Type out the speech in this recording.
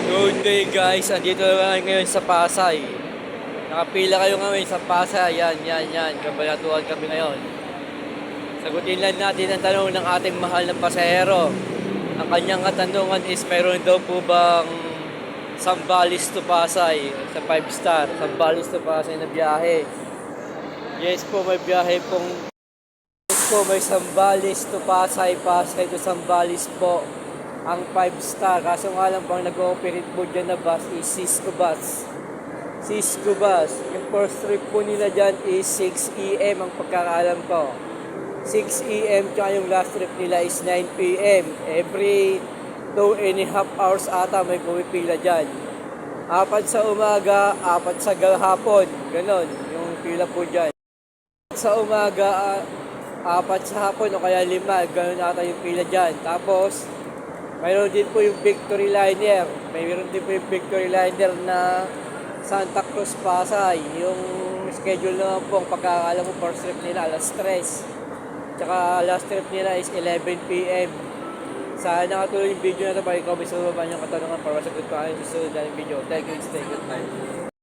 Good day guys, andito naman ngayon sa Pasay. Nakapila kayo ngayon sa Pasay, yan. Kabanatuan kami ngayon. Sagutin lang natin ang tanong ng ating mahal na pasahero. Ang kanyang katanungan is, mayroon daw po bang Zambales to Pasay sa 5 star? Zambales to Pasay na biyahe. Yes po, may biyahe pong. Yes po, may Zambales to Pasay, Pasay to Zambales po. Ang 5 star, kaso nga lang bang nag-ooperate po dyan na bus is Cisco Bus. Cisco Bus. Yung first trip po nila dyan is 6 AM ang pagkakaalam ko. 6 AM, tsaka yung last trip nila is 9 PM. Every 2.5 hours ata may pumipila dyan. 4 sa umaga, 4 sa hapon. Ganon, yung pila po dyan. Sa umaga, 4 sa hapon o kaya 5. Ganon ata yung pila dyan. Tapos, mayroon din po yung Victory Liner. Mayroon din po yung Victory Liner na Santa Cruz Pasay. Yung schedule naman po, ang pagkakaalam mo, first trip nila, alas 3. Tsaka last trip nila is 11 PM. Sana nakatuloy yung video na ito. Balik ko, may sumaban yung katanungan para masagot ko ang susunod na yung video. Thank you, stay good, bye.